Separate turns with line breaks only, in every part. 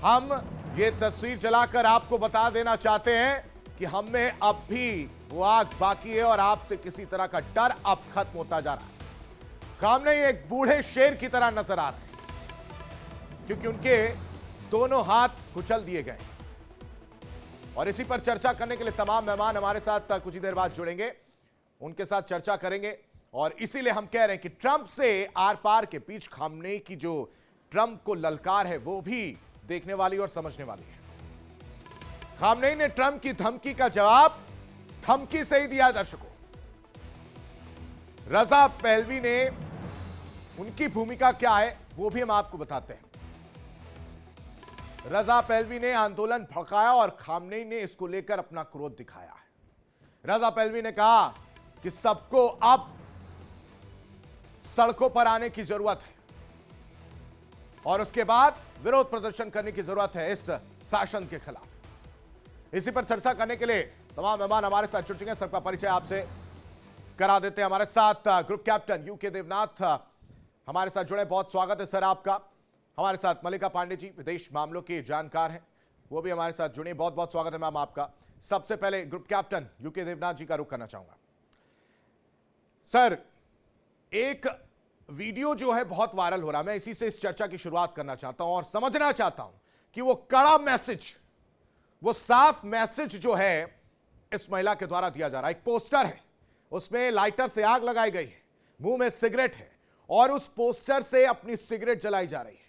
हम ये तस्वीर जलाकर आपको बता देना चाहते हैं कि हम में अब भी वो आग बाकी है और आपसे किसी तरह का डर अब खत्म होता जा रहा है। खामनेई एक बूढ़े शेर की तरह नजर आ रहे हैं क्योंकि उनके दोनों हाथ कुचल दिए गए। और इसी पर चर्चा करने के लिए तमाम मेहमान हमारे साथ कुछ ही देर बाद जुड़ेंगे, उनके साथ चर्चा करेंगे। और इसीलिए हम कह रहे हैं कि ट्रंप से आर पार के बीच खामनेई की जो ट्रंप को ललकार है वो भी देखने वाली और समझने वाली है। खामनेई ने ट्रंप की धमकी का जवाब धमकी से ही दिया। दर्शकों, रजा पहलवी ने उनकी भूमिका क्या है वो भी हम आपको बताते हैं। रजा पहलवी ने आंदोलन भड़काया और खामनेई ने इसको लेकर अपना क्रोध दिखाया है। रजा पहलवी ने कहा कि सबको अब सड़कों पर आने की जरूरत है और उसके बाद विरोध प्रदर्शन करने की जरूरत है इस शासन के खिलाफ। इसी पर चर्चा करने के लिए तमाम मेहमान हमारे साथ जुड़ चुके हैं। सबका परिचय आपसे करा देते हैं। हमारे साथ ग्रुप कैप्टन यूके देवनाथ हमारे साथ जुड़े, बहुत स्वागत है सर आपका। हमारे साथ मल्लिका पांडे जी विदेश मामलों के जानकार हैं, वो भी हमारे साथ जुड़े, बहुत बहुत स्वागत है मैम आपका। सबसे पहले ग्रुप कैप्टन यूके देवनाथ जी का रुख करना चाहूंगा। सर, एक वीडियो जो है बहुत वायरल हो रहा है, मैं इसी से इस चर्चा की शुरुआत करना चाहता हूं और समझना चाहता हूं कि वो कड़ा मैसेज, वो साफ मैसेज जो है इस महिला के द्वारा दिया जा रहा है। एक पोस्टर है, उसमें लाइटर से आग लगाई गई है, मुंह में सिगरेट है और उस पोस्टर से अपनी सिगरेट जलाई जा रही है।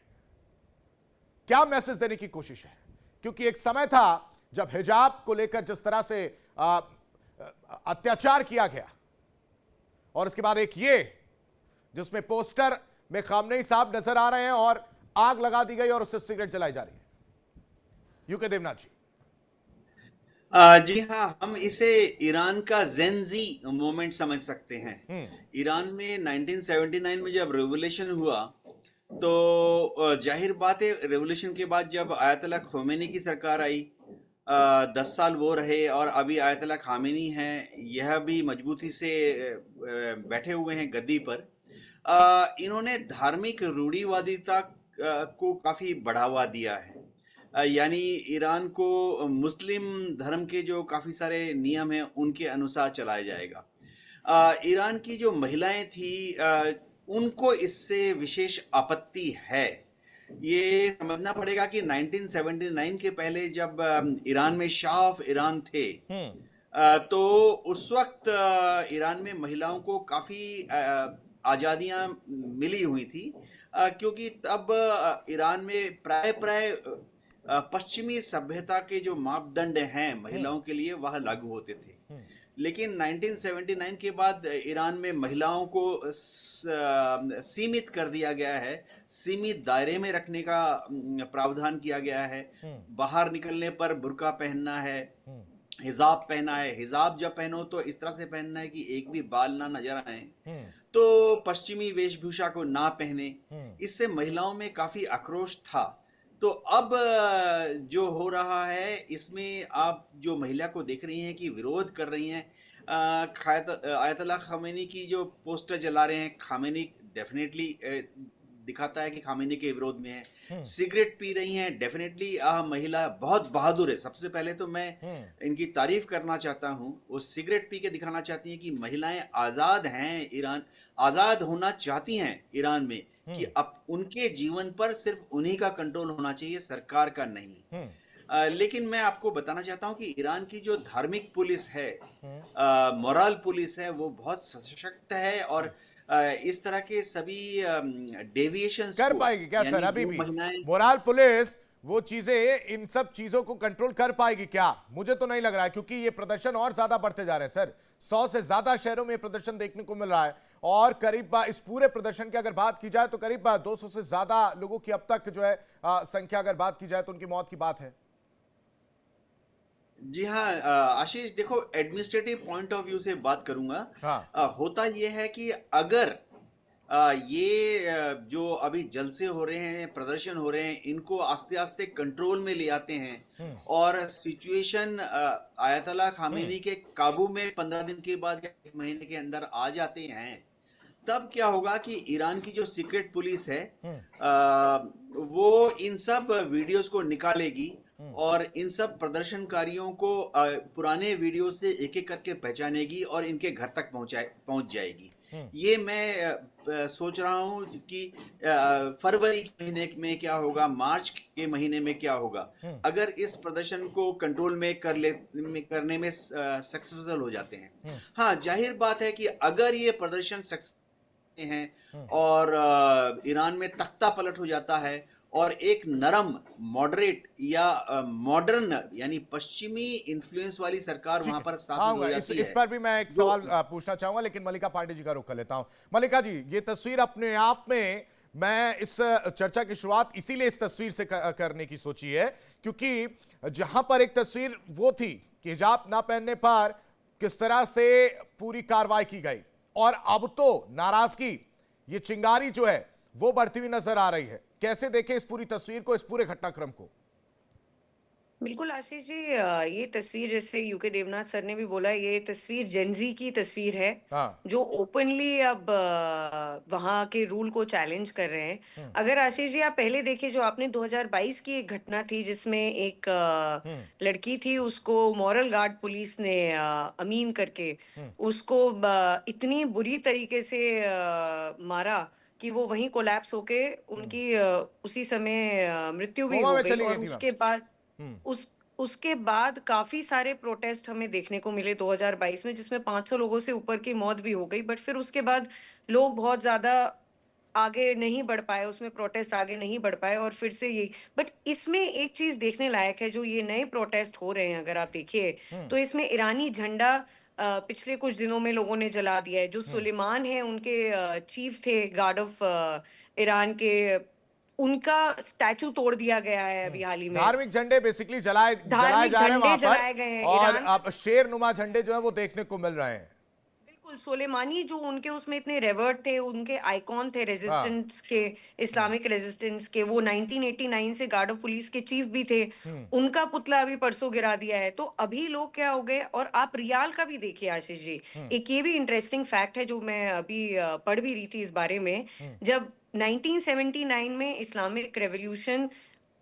क्या मैसेज देने की कोशिश है? क्योंकि एक समय था जब हिजाब को लेकर जिस तरह से अत्याचार किया गया और उसके बाद एक ये जिसमें पोस्टर में खामनेई साहब नजर आ रहे हैं और आग लगा दी गई और उससे सिगरेट जलाई जा रही है। यूके देवनाथ जी।
जी हाँ, हम इसे ईरान का जेनजी मोमेंट समझ सकते हैं। ईरान में 1979 में जब रेवोल्यूशन हुआ तो जाहिर बात है, रेवोल्यूशन के बाद जब आयतुल्लाह खोमेनी की सरकार आई, 10 साल वो रहे और अभी आयतुल्लाह खामेनी हैं, यह भी मजबूती से बैठे हुए हैं गद्दी पर। इन्होंने धार्मिक रूढ़िवादिता को काफी बढ़ावा दिया है। यानी ईरान को मुस्लिम धर्म के जो काफी सारे नियम हैं उनके अनुसार चलाया जाएगा। ईरान की जो महिलाएं थी उनको इससे विशेष आपत्ति है। ये समझना पड़ेगा कि 1979 के पहले जब ईरान में शाह ऑफ ईरान थे तो उस वक्त ईरान में महिलाओं को काफी आजादियां मिली हुई थी, क्योंकि तब ईरान में प्राय पश्चिमी सभ्यता के जो मापदंड हैं महिलाओं के लिए वह लागू होते थे। लेकिन 1979 के बाद ईरान में महिलाओं को सीमित कर दिया गया है, सीमित दायरे में रखने का प्रावधान किया गया है। बाहर निकलने पर बुर्का पहनना है, हिजाब पहना है। हिजाब जब पहनो तो इस तरह से पहनना है कि एक भी बाल ना नजर आए, तो पश्चिमी वेशभूषा को ना पहने। इससे महिलाओं में काफी आक्रोश था। तो अब जो हो रहा है इसमें आप जो महिला को देख रही हैं कि विरोध कर रही हैं, आयतुल्लाह खामेनी की जो पोस्टर जला रहे हैं, खामेनी डेफिनेटली दिखाता है कि खामेनी के विरोध में है। सिगरेट पी रही हैं, डेफिनेटली महिला बहुत बहादुर है। सबसे पहले तो मैं इनकी तारीफ करना चाहता हूं। वो सिगरेट पी के दिखाना चाहती हैं कि महिलाएं आजाद हैं, ईरान आजाद होना चाहती हैं ईरान में, कि अब उनके जीवन पर सिर्फ उन्हीं का कंट्रोल होना चाहिए, सरकार का नहीं। लेकिन मैं आपको बताना चाहता हूं कि ईरान की जो धार्मिक पुलिस है, मोरल पुलिस है, वो बहुत सशक्त है और इस तरह के सभी डेविएशंस
कर पाएगी क्या सर? अभी भी मोरल पुलिस वो चीजें, इन सब चीजों को कंट्रोल कर पाएगी क्या? मुझे तो नहीं लग रहा है, क्योंकि ये प्रदर्शन और ज्यादा बढ़ते जा रहे हैं सर। 100 से ज्यादा शहरों में प्रदर्शन देखने को मिल रहा है और करीब इस पूरे प्रदर्शन की अगर बात की जाए तो करीब 200 से ज्यादा लोगों की अब तक जो है संख्या अगर बात की जाए तो उनकी मौत की बात है।
जी हाँ, आशीष, देखो, एडमिनिस्ट्रेटिव पॉइंट ऑफ व्यू से बात करूंगा। होता यह है कि अगर ये जो अभी जलसे हो रहे हैं, प्रदर्शन हो रहे हैं, इनको आस्ते आस्ते कंट्रोल में ले आते हैं और सिचुएशन आयतुल्लाह खामेनी के काबू में 15 दिन के बाद या 1 महीने के अंदर आ जाते हैं, तब क्या होगा कि ईरान की जो सीक्रेट पुलिस है
हम्म।
वो इन सब वीडियोस को निकालेगी
हम्म।
और इन सब प्रदर्शनकारियों को पुराने वीडियो से एक एक करके पहचानेगी और इनके घर तक पहुंच जाएगी।
हम्म।
ये मैं सोच रहा हूँ कि फरवरी के महीने में क्या होगा, मार्च के महीने में क्या होगा।
हम्म।
अगर इस प्रदर्शन को कंट्रोल में करने में सक्सेसफुल हो जाते हैं।
हम्म।
हाँ, जाहिर बात है कि अगर ये प्रदर्शन सक्सेस हैं
हम्म।
और ईरान में तख्ता पलट हो जाता है और एक नरम, मॉडरेट या मॉडर्न यानी पश्चिमी इन्फ्लुएंस वाली सरकार
ठीक
वहां
है,
पर स्थापित
आऊंगा
हो
इस
जाती
इस
है
पर भी मैं एक
जो
सवाल पूछना चाहूंगा, लेकिन मल्लिका पांडे जी का रुख कर लेता हूं। मल्लिका जी, ये तस्वीर अपने आप में, मैं इस चर्चा की शुरुआत इसीलिए इस तस्वीर से करने की सोची है, क्योंकि जहां पर एक तस्वीर वो थी कि हिजाब ना पहनने पर किस तरह से पूरी कार्रवाई की गई, और अब तो नाराजगी, ये चिंगारी जो है वो बढ़ती हुई नजर आ रही है। कैसे देखें इस पूरी तस्वीर को, इस पूरे घटनाक्रम को?
बिल्कुल आशीष जी, ये तस्वीर, जैसे यूके देवनाथ सर ने भी बोला, ये तस्वीर जेनजी की तस्वीर है
हाँ।
जो ओपनली अब वहां के रूल को चैलेंज कर रहे हैं।
हम्म।
अगर आशीष जी आप पहले देखें, जो आपने 2022 की एक घटना थी जिसमें एक
हम्म।
लड़की थी, उसको मॉरल गार्ड पुलिस ने अमीन करके
हम्म।
उसको इतनी बुरी तरीके से मारा कि वो वहीं कोलैप्स होके
हम्म।
उनकी उसी समय मृत्यु भी
कोमा
हो
में
गई।
चली गई
और
थी मैम।
उसके बाद
हम्म।
उस उसके बाद काफी सारे प्रोटेस्ट हमें देखने को मिले 2022 में, जिसमें 500 लोगों से ऊपर की मौत भी हो गई। बट फिर उसके बाद लोग बहुत ज्यादा आगे नहीं बढ़ पाए, उसमें प्रोटेस्ट आगे नहीं बढ़ पाए, और फिर से यही। बट इसमें एक चीज देखने लायक है, जो ये नए प्रोटेस्ट हो रहे हैं, अगर आप देखिए
हम्म।
तो इसमें ईरानी झंडा पिछले कुछ दिनों में लोगों ने जला दिया है। जो
हम्म।
सुलेमान है, उनके चीफ थे गार्ड ऑफ ईरान के, उनका स्टैचू तोड़ दिया गया है अभी हाल ही में।
धार्मिक झंडे बेसिकली जलाए जलाए
धार्मिक
जा रहे हैं
झंडे
वहां पर,
जलाए गए हैं
और
ईरान।
अब शेर नुमा झंडे जो है वो देखने को मिल रहे हैं।
बिल्कुल, सोलेमानी जो उनके उसमें इतने रेवर्ड थे, उनके आइकॉन थे
हाँ।
रेजिस्टेंस के,
हम्म।
इस्लामिक रेजिस्टेंस के, वो 1989 से गार्ड ऑफ पुलिस के चीफ भी थे।
हम्म।
उनका पुतला अभी परसों गिरा दिया है। तो अभी लोग क्या हो गए। और आप रियाल का भी देखिए आशीष जी,
हम्म।
एक ये भी इंटरेस्टिंग फैक्ट है जो मैं अभी पढ़ भी रही थी इस बारे में।
हम्म।
जब 1979 में इस्लामिक रेवोल्यूशन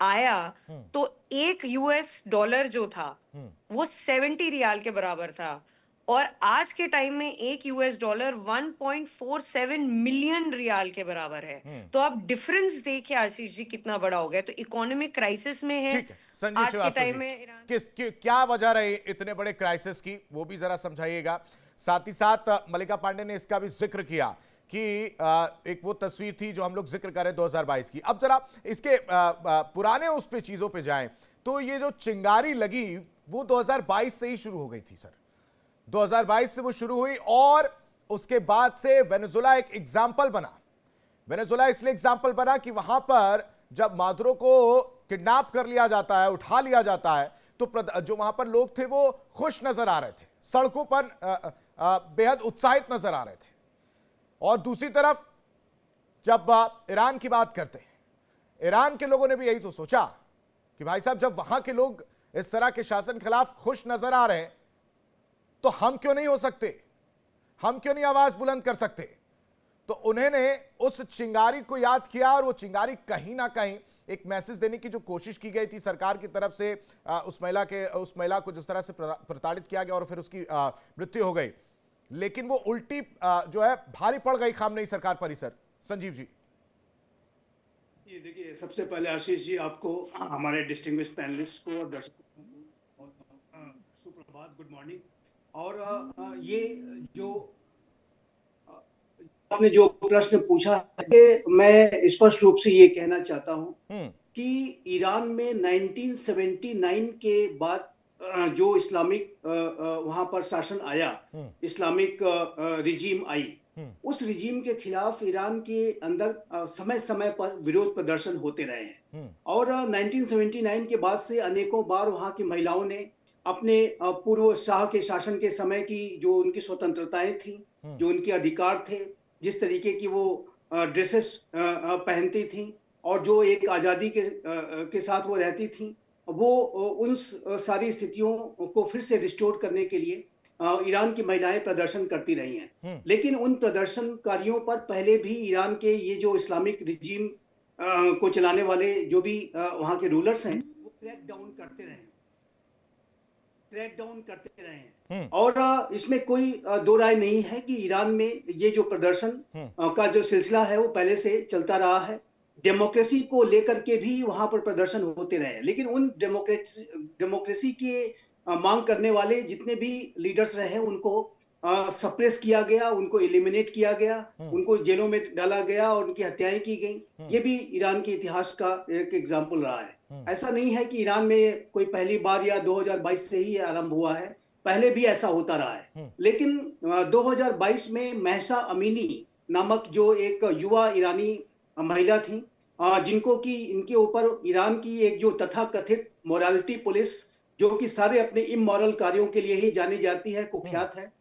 आया,
हम्म।
तो एक यूएस डॉलर जो था
हम्म।
वो 70 रियाल के बराबर था। और आज के टाइम में एक यूएस डॉलर 1.47 मिलियन रियाल के बराबर है।
हम्म।
तो आप डिफरेंस देखिए आशीष जी, कितना बड़ा हो गया। तो इकोनॉमिक क्राइसिस में है
ठीक है, संजीव
आज के
श्रीवास्तव
टाइम
जी,
में ईरान।
क्या वजह रही इतने बड़े क्राइसिस की, वो भी जरा समझाइएगा। साथ ही साथ मल्लिका पांडे ने इसका भी जिक्र किया कि एक वो तस्वीर थी जो हम लोग जिक्र करें 2022 की। अब जरा इसके पुराने उस पे चीजों पे जाएं, तो ये जो चिंगारी लगी वो 2022 से ही शुरू हो गई थी सर। 2022 से वो शुरू हुई, और उसके बाद से वेनेजुला एक एग्जाम्पल बना। वेनेजुला इसलिए एग्जाम्पल बना कि वहां पर जब मादुरो को किडनैप कर लिया जाता है, उठा लिया जाता है, तो जो वहां पर लोग थे वो खुश नजर आ रहे थे, सड़कों पर बेहद उत्साहित नजर आ रहे थे। और दूसरी तरफ जब ईरान की बात करते हैं, ईरान के लोगों ने भी यही तो सोचा कि भाई साहब, जब वहां के लोग इस तरह के शासन के खिलाफ खुश नजर आ रहे हैं, तो हम क्यों नहीं हो सकते, हम क्यों नहीं आवाज बुलंद कर सकते। तो उन्होंने उस चिंगारी को याद किया, और वो चिंगारी कहीं ना कहीं एक मैसेज देने की जो कोशिश की गई थी सरकार की तरफ से, उस महिला को जिस तरह से प्रताड़ित किया गया और फिर उसकी मृत्यु हो गई, लेकिन वो उल्टी जो है भारी पड़ गई खामनेई सरकार पर ही। सर संजीव जी।
ये देखिए, सबसे पहले आशीष जी, आपको, हमारे डिस्टिंग्विश्ड पैनलिस्ट को और दर्शकों को सुप्रभात, गुड मॉर्निंग। और ये जो आपने जो प्रश्न पूछा है, मैं स्पष्ट रूप से ये कहना चाहता हूं कि ईरान में 1979 के बाद जो इस्लामिक वहां पर शासन आया, इस्लामिक रिजीम आई, उस रिजीम के खिलाफ ईरान के अंदर समय समय पर विरोध प्रदर्शन होते रहे हैं। और 1979 के बाद से अनेकों बार वहां की महिलाओं ने अपने पूर्व शाह के शासन के समय की जो उनकी स्वतंत्रताएं थी, जो उनके अधिकार थे, जिस तरीके की वो ड्रेसेस पहनती थी और जो एक आज़ादी के साथ वो रहती थी, वो उन सारी स्थितियों को फिर से रिस्टोर करने के लिए ईरान की महिलाएं प्रदर्शन करती रही हैं। लेकिन उन प्रदर्शनकारियों पर पहले भी ईरान के ये जो इस्लामिक रिजीम को चलाने वाले जो भी वहां के रूलर्स हैं वो क्रैक डाउन करते रहे हैं। और इसमें कोई दो राय नहीं है कि ईरान में ये जो प्रदर्शन का जो सिलसिला है वो पहले से चलता रहा है। डेमोक्रेसी को लेकर के भी वहां पर प्रदर्शन होते रहे, लेकिन उन डेमोक्रेसी के मांग करने वाले जितने भी लीडर्स रहे उनको सप्रेस किया गया, उनको एलिमिनेट किया गया, उनको जेलों में डाला गया और उनकी हत्याएं की गई। ये भी ईरान के इतिहास का एक एग्जाम्पल रहा है। ऐसा नहीं है कि ईरान में कोई पहली बार या 2022 से ही आरंभ हुआ है, पहले भी ऐसा होता रहा है। लेकिन 2022 में महसा अमीनी नामक जो एक युवा ईरानी महिला थी, जिनको कि इनके ऊपर ईरान की एक जो तथाकथित मोरालिटी पुलिस, जो कि सारे अपने इमोरल कार्यों के लिए ही जानी जाती है, कुख्यात है,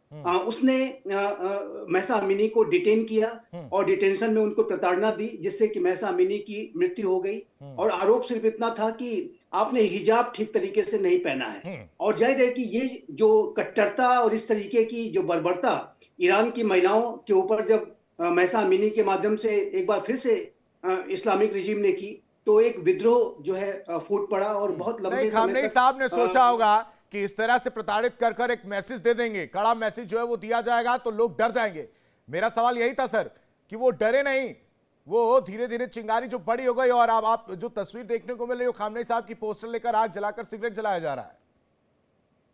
उसने महसा अमीनी को डिटेन किया और डिटेंशन में उनको प्रताड़ना दी, जिससे कि महसा अमीनी की मृत्यु हो गई। और आरोप सिर्फ इतना था कि आपने हिजाब ठीक तरीके से नहीं पहना है। और जाहिर है कि ये जो कट्टरता और इस तरीके की जो बर्बरता ईरान की महिलाओं के ऊपर जब महसा अमीनी के माध्यम से एक बार फिर से इस्लामिक रिजीम ने की, तो एक विद्रोह जो है फूट पड़ा और बहुत लंबे समय
खामनेई
तक
साहब ने सोचा होगा कि इस तरह से प्रताड़ित कर कर एक मैसेज दे देंगे, कड़ा मैसेज जो है वो दिया जाएगा तो लोग डर जाएंगे। मेरा सवाल यही था सर कि वो डरे नहीं, वो धीरे धीरे चिंगारी जो बड़ी हो गई। और अब आप जो तस्वीर देखने को मिल रही है, खामनेई साहब की पोस्टर लेकर आग जलाकर सिगरेट जलाया जा रहा है।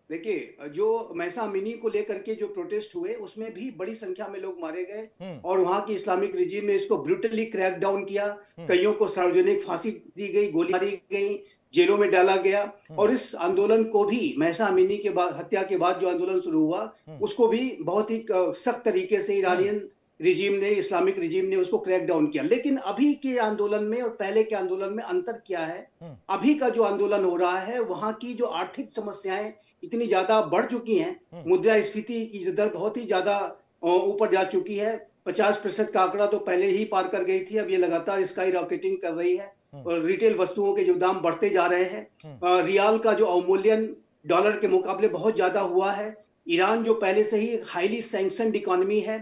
देखिए, जो महसा अमीनी को लेकर के जो प्रोटेस्ट हुए उसमें भी बड़ी संख्या में लोग मारे गए और वहां की इस्लामिक रिजीम ने इसको ब्रूटली क्रैक डाउन किया। कईयों को सार्वजनिक फांसी दी गई, गोली मारी गई, जेलों में डाला गया। और इस आंदोलन को भी महसा अमीनी के बाद, हत्या के बाद जो आंदोलन शुरू हुआ, उसको भी बहुत ही सख्त तरीके से ईरानियन रिजीम ने, इस्लामिक रिजीम ने उसको क्रैक डाउन किया। लेकिन अभी के आंदोलन में और पहले के आंदोलन में अंतर क्या है? अभी का जो आंदोलन हो रहा है, वहां की जो आर्थिक समस्याएं इतनी ज्यादा बढ़ चुकी हैं, मुद्रास्फीति की दर बहुत ही ज्यादा ऊपर जा चुकी है। 50% का आंकड़ा तो पहले ही पार कर गई थी, अब ये लगातार स्काई रॉकेटिंग कर रही है और रिटेल वस्तुओं के जो दाम बढ़ते जा रहे हैं। रियाल का जो अवमूल्यन डॉलर के मुकाबले बहुत ज्यादा हुआ है। ईरान जो पहले से ही हाईली सैंक्शनड इकोनॉमी है,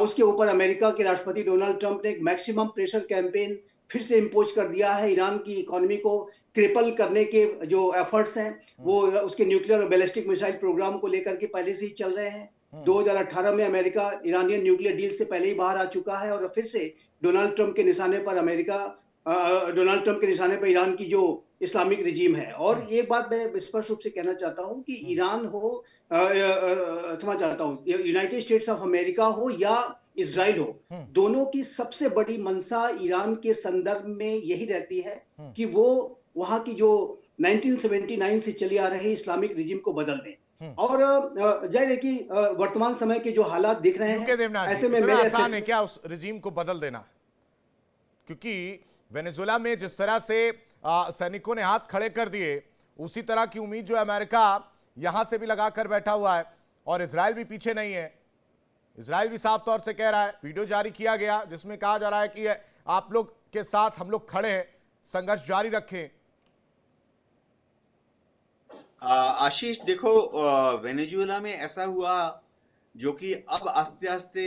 उसके ऊपर अमेरिका के राष्ट्रपति डोनाल्ड ट्रंप ने एक मैक्सिमम प्रेशर कैंपेन फिर से इम्पोज कर दिया है। ईरान की इकोनॉमी को क्रिपल करने के जो एफर्ट्स हैं वो उसके न्यूक्लियर और बैलिस्टिक मिसाइल प्रोग्राम को लेकर के पहले से ही चल रहे हैं। 2018 में अमेरिका ईरानियन न्यूक्लियर डील से पहले ही बाहर आ चुका है और फिर से डोनाल्ड ट्रंप के निशाने पर ईरान की जो इस्लामिक रिजीम है। और एक बात मैं स्पष्ट रूप से कहना चाहता हूं कि ईरान हो, क्षमा चाहता हूं, यूनाइटेड स्टेट्स ऑफ अमेरिका हो या इजराइल हो, दोनों की सबसे बड़ी मंशा ईरान के संदर्भ में यही रहती है कि वो वहां की जो 1979 से चली आ रही इस्लामिक रिजीम को बदल दें। और जाहिर है कि वर्तमान समय के जो हालात दिख रहे हैं, ऐसे में मेरे
आसान है क्या उस रिजीम को बदल देना? क्योंकि वेनेजुएला में जिस तरह से सैनिकों ने हाथ खड़े कर दिए, उसी तरह की उम्मीद जो अमेरिका यहां से भी लगाकर बैठा हुआ है और इजराइल भी पीछे नहीं है। इजराइल भी साफ तौर से कह रहा है, वीडियो जारी किया गया जिसमें कहा जा रहा है कि आप लोग के साथ हम लोग खड़े हैं, संघर्ष जारी रखें।
आशीष, देखो, वेनेजुएला में ऐसा हुआ जो कि अब आस्ते आस्ते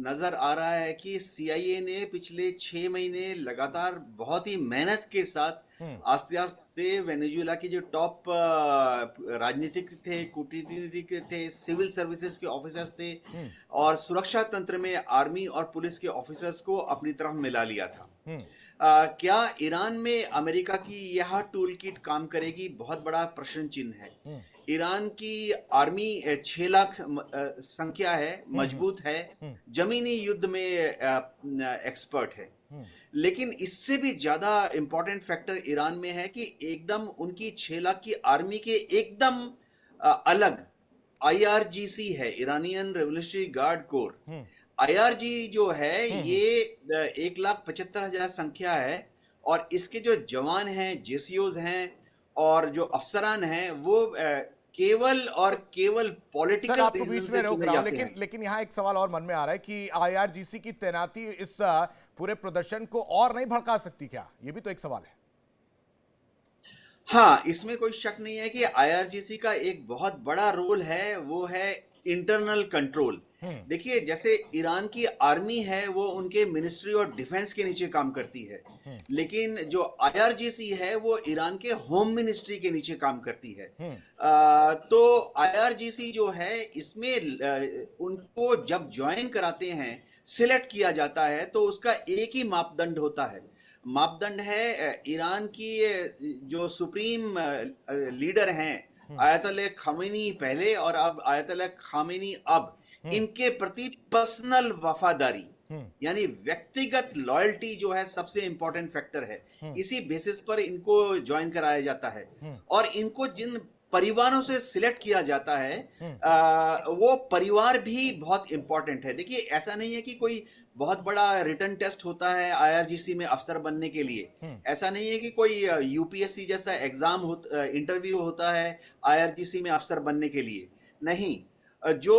नजर आ रहा है कि CIA ने पिछले 6 महीने लगातार बहुत ही मेहनत के साथ आस्ते आस्ते वेनेजुएला के जो टॉप राजनीतिक थे, कूटनीतिक थे, सिविल सर्विसेज के ऑफिसर्स थे और सुरक्षा तंत्र में आर्मी और पुलिस के ऑफिसर्स को अपनी तरफ मिला लिया था। क्या ईरान में अमेरिका की यह टूल किट काम करेगी? बहुत बड़ा प्रश्न चिन्ह है। ईरान की आर्मी 6 लाख संख्या है, मजबूत है, जमीनी युद्ध में एक्सपर्ट है। लेकिन इससे भी ज्यादा इंपॉर्टेंट फैक्टर ईरान में है कि एकदम उनकी 6 लाख की आर्मी के एकदम अलग IRGC है, Iranian revolutionary guard core. IRG जो है ये 1,75,000 संख्या है और इसके जो जवान हैं, JCOs हैं और जो अफसरान हैं वो केवल और केवल पॉलिटिकल
आपको बीच में रोक रहा हूं, लेकिन यहाँ एक सवाल और मन में आ रहा है कि IRGC की तैनाती इस पूरे प्रदर्शन को और नहीं भड़का सकती क्या? ये भी तो एक सवाल है।
हाँ, इसमें कोई शक नहीं है कि आईआरजीसी का एक बहुत बड़ा रोल है, वो है इंटरनल कंट्रोल। देखिए, जैसे ईरान की आर्मी है, वो उनके मिनिस्ट्री ऑफ डिफेंस के नीचे काम करती है, लेकिन जो आईआरजीसी है, वो ईरान के होम मिनिस्ट्री के नीचे काम करती है। तो आईआरजीसी जो है, इसमें उनको जब ज्वाइन कराते हैं, सिलेक्ट किया जाता है, तो उसका एक ही मापदंड होता है। मापदंड है ईरान की जो सुप्रीम लीडर हैं, आयतुल्लाह खामेनी पहले और अब आयतुल्लाह खामेनी अब, इनके प्रति पर्सनल वफादारी, यानी व्यक्तिगत लॉयल्टी जो है सबसे इंपॉर्टेंट फैक्टर है। इसी बेसिस पर इनको ज्वाइन कराया जाता है। और इनको जिन परिवारों से सिलेक्ट किया जाता है, वो परिवार भी बहुत इंपॉर्टेंट है। देखिए, ऐसा नहीं है कि कोई बहुत बड़ा रिटन टेस्ट होता है आईआरजीसी में अफसर बनने के लिए। ऐसा नहीं है कि कोई यूपीएससी जैसा एग्जाम इंटरव्यू होता है आईआरजीसी में अफसर बनने के लिए। नहीं, जो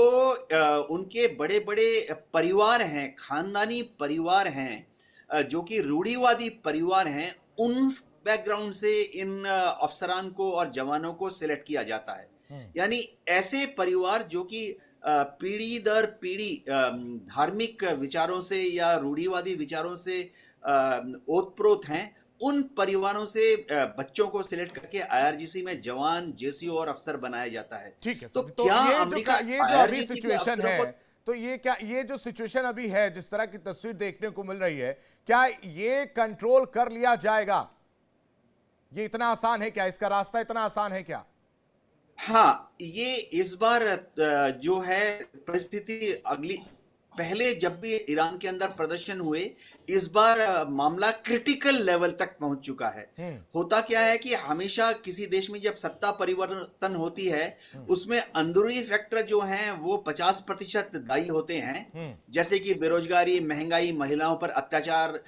उनके बड़े बड़े परिवार हैं, खानदानी परिवार हैं, जो कि रूढ़िवादी परिवार हैं, उन बैकग्राउंड से इन अफसरान को और जवानों को सिलेक्ट किया जाता है। यानी ऐसे परिवार जो कि पीढ़ी दर पीढ़ी धार्मिक विचारों से या रूढ़िवादी विचारों से ओतप्रोत हैं, उन परिवारों से बच्चों को सिलेक्ट करके आईआरजीसी में जवान, जेसीओ और अफसर बनाया जाता है।
ठीक है
तो
सर, तो
क्या
ये
अमेरिका
जो अभी
आईआरजीसी के
सिचुएशन
अफसरों
है,
को
तो ये जो सिचुएशन अभी है, जिस तरह की तस्वीर देखने को मिल रही है, क्या ये कंट्रोल कर लिया जाएगा? ये इतना आसान है क्या? इसका रास्ता इतना आसान है क्या?
हाँ, ये इस बार जो है परिस्थिति अगली, पहले जब भी ईरान के अंदर प्रदर्शन हुए, इस बार मामला क्रिटिकल लेवल तक पहुंच चुका है। होता क्या है कि हमेशा किसी देश में जब सत्ता परिवर्तन होती है, उसमें अंदरूनी फैक्टर जो हैं वो 50% दायी होते हैं, जैसे कि बेरोजगारी, महंगाई, महिलाओं पर अत्याचार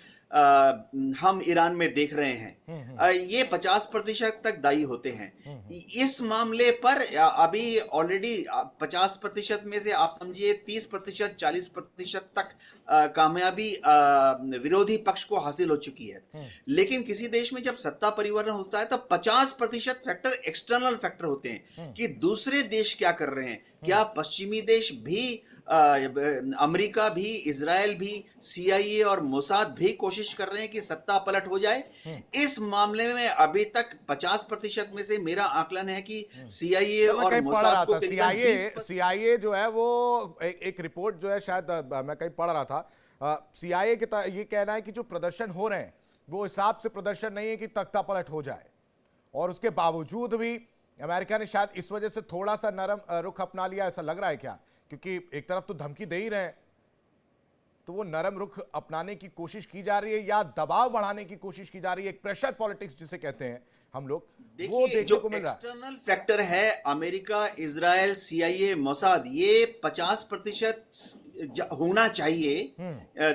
हम ईरान में देख रहे हैं। ये 50% तक दायी होते हैं। इस मामले पर अभी ऑलरेडी 50% में से आप समझिए 30%, 40% तक कामयाबी विरोधी पक्ष को हासिल हो चुकी है। लेकिन किसी देश में जब सत्ता परिवर्तन होता है तो 50% फैक्टर एक्सटर्नल फैक्टर होते हैं कि दूसरे देश क्या कर रहे हैं। क्या पश्चिमी देश भी, अमेरिका भी, इजराइल भी, सीआईए और मोसाद भी कोशिश कर रहे हैं कि सत्ता पलट हो जाए। इस मामले में अभी तक 50% में से मेरा आकलन है कि सीआईए
मैं
और
कहीं पढ़
मोसाद
रहा
को
था,
करीबन
सीआईए जो है वो एक रिपोर्ट जो है, शायद मैं कहीं पढ़ रहा था, सीआईए के ये कहना है कि जो प्रदर्शन हो रहे हैं वो हिसाब से प्रदर्शन नहीं है कि तख्ता पलट हो जाए, और उसके बावजूद भी अमेरिका ने शायद इस वजह से थोड़ा सा नरम रुख अपना लिया, ऐसा लग रहा है क्या? क्योंकि एक तरफ तो धमकी दे ही रहे हैं, तो वो नरम रुख अपनाने की कोशिश की जा रही है या दबाव बढ़ाने की कोशिश की जा रही है, एक प्रेशर पॉलिटिक्स जिसे कहते हैं हम लोग, वो देखने को मिल रहा है।
एक्सटर्नल फैक्टर है अमेरिका, इजराइल, सीआईए, मोसाद, ये 50% होना चाहिए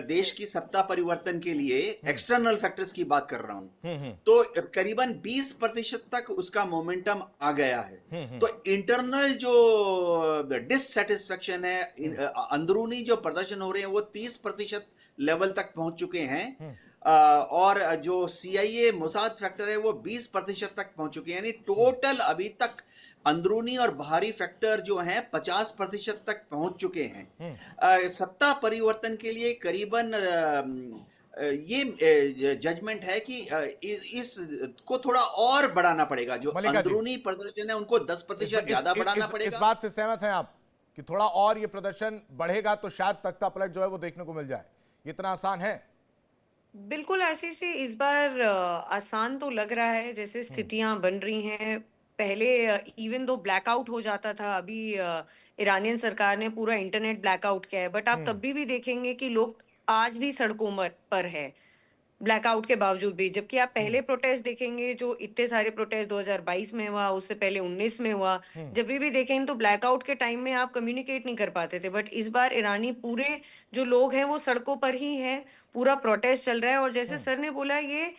देश की सत्ता परिवर्तन के लिए। एक्सटर्नल फैक्टर्स की बात कर रहा हूं, तो करीबन 20% तक उसका मोमेंटम आ गया है। तो इंटरनल जो डिससेटिस्फेक्शन है, अंदरूनी जो प्रदर्शन हो रहे हैं, वो 30% लेवल तक पहुंच चुके हैं। और जो सीआईए मोसाद फैक्टर है वो 20% तक पहुंच चुके हैं। यानी टोटल अभी तक अंदरूनी और बाहरी फैक्टर जो हैं 50% तक पहुंच चुके हैं। सत्ता परिवर्तन के लिए करीबन ये जजमेंट है कि इस को थोड़ा और बढ़ाना पड़ेगा। जो अंदरूनी प्रदर्शन है उनको 10% ज्यादा बढ़ाना पड़ेगा।
इस बात से सहमत हैं आप कि थोड़ा और ये प्रदर्शन बढ़ेगा तो शायद तख्ता पलट जो है वो देखने को मिल जाए? इतना आसान है?
बिल्कुल आशीष जी, इस बार आसान तो लग रहा है, जैसे स्थितियां बन रही हैं। पहले इवन दो ब्लैकआउट हो जाता था, अभी ईरानियन सरकार ने पूरा इंटरनेट ब्लैकआउट किया है, बट आप तब भी देखेंगे कि लोग आज भी सड़कों पर है ब्लैकआउट के बावजूद भी। जबकि आप पहले प्रोटेस्ट देखेंगे, जो इतने सारे प्रोटेस्ट 2022 में हुआ, उससे पहले 19 में हुआ, जब भी देखेंगे तो ब्लैकआउट के टाइम में आप कम्युनिकेट नहीं कर पाते थे। बट इस बार ईरानी पूरे जो लोग हैं वो सड़कों पर ही हैं, पूरा प्रोटेस्ट चल रहा है। और जैसे सर ने बोला, ये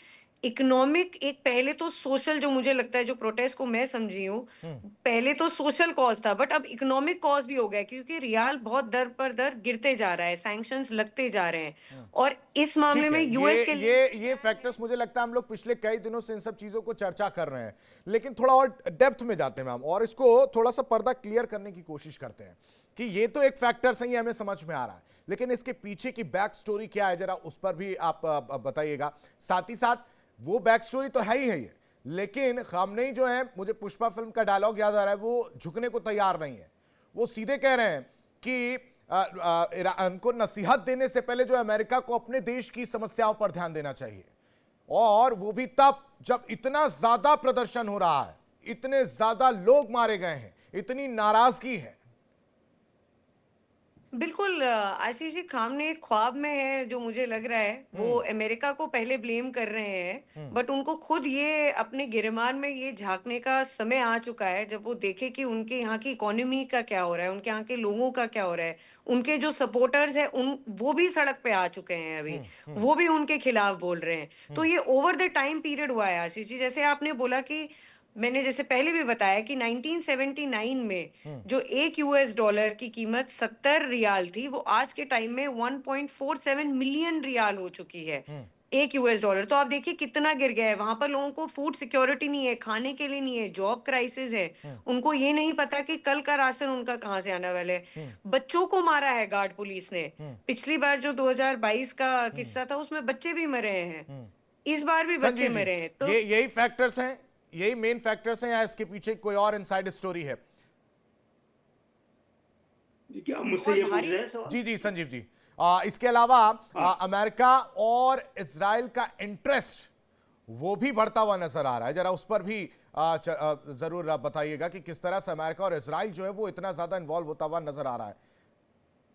इकोनॉमिक एक पहले तो सोशल, जो मुझे लगता है जो प्रोटेस्ट को मैं समझी हूँ, पहले तो सोशल कॉज था, बट अब इकोनॉमिक कॉज भी हो गया, क्योंकि रियाल बहुत दर पर दर गिरते जा रहा है, सैंक्शंस लगते जा रहे हैं, और इस मामले
ठीक
में
है,
यूएस के
ये फैक्टर्स मुझे लगता है हम लोग पिछले कई दिनों से इन सब चीजों को चर्चा कर रहे हैं, लेकिन थोड़ा और डेप्थ में जाते हैं मैम और इसको थोड़ा सा पर्दा क्लियर करने की कोशिश करते हैं कि ये तो एक फैक्टर सही हमें समझ में आ रहा है, लेकिन इसके पीछे की बैक स्टोरी क्या है, जरा उस पर भी आप बताइएगा। साथ ही साथ वो बैक स्टोरी तो है ही है ये, लेकिन खामनेई जो है, मुझे पुष्पा फिल्म का डायलॉग याद आ रहा है, वो झुकने को तैयार नहीं है। वो सीधे कह रहे हैं कि ईरान को नसीहत देने से पहले जो अमेरिका को अपने देश की समस्याओं पर ध्यान देना चाहिए, और वो भी तब जब इतना ज्यादा प्रदर्शन हो रहा है, इतने ज्यादा लोग मारे गए हैं, इतनी नाराजगी है।
बिल्कुल आशीष जी, खामने एक ख्वाब में है, जो मुझे लग रहा है वो अमेरिका को पहले ब्लेम कर रहे हैं, बट उनको खुद ये अपने गिरमान में ये झांकने का समय आ चुका है, जब वो देखे कि उनके यहाँ की इकोनॉमी का क्या हो रहा है, उनके यहाँ के लोगों का क्या हो रहा है, उनके जो सपोर्टर्स हैं उन वो भी सड़क पे आ चुके हैं अभी, वो भी उनके खिलाफ बोल रहे हैं। तो ये ओवर द टाइम पीरियड हुआ है आशीष जी, जैसे आपने बोला कि मैंने जैसे पहले भी बताया कि 1979 में जो एक यूएस डॉलर की कीमत 70 रियाल थी, वो आज के टाइम में 1.47 मिलियन रियाल हो चुकी है, एक यूएस डॉलर। तो आप देखिए कितना गिर गया है। वहां पर लोगों को फूड सिक्योरिटी नहीं है, खाने के लिए नहीं है, जॉब क्राइसिस है, उनको ये नहीं पता कि कल का राशन उनका कहाँ से आने वाला है। बच्चों को मारा है गार्ड पुलिस ने, पिछली बार जो 2022 का किस्सा था उसमें बच्चे भी मरे हैं, इस बार भी बच्चे
संजीव जी,
मरे हैं। तो
ये यही फैक्टर्स हैं, यही मेन फैक्टर्स हैं, या इसके पीछे कोई और इनसाइड स्टोरी है?
जी, क्या मुझसे
और
ये पूछ
भारी
रहे हैं सवाल?
जी जी संजीव जी, इसके अलावा अमेरिका और इजराइल का इंटरेस्ट वो भी बढ़ता हुआ नजर आ रहा है, जरा उस पर भी जरूर आप बताइएगा कि किस तरह से अमेरिका और इजराइल जो है वो इतना ज्यादा इन्वॉल्व होता हुआ नजर आ रहा है।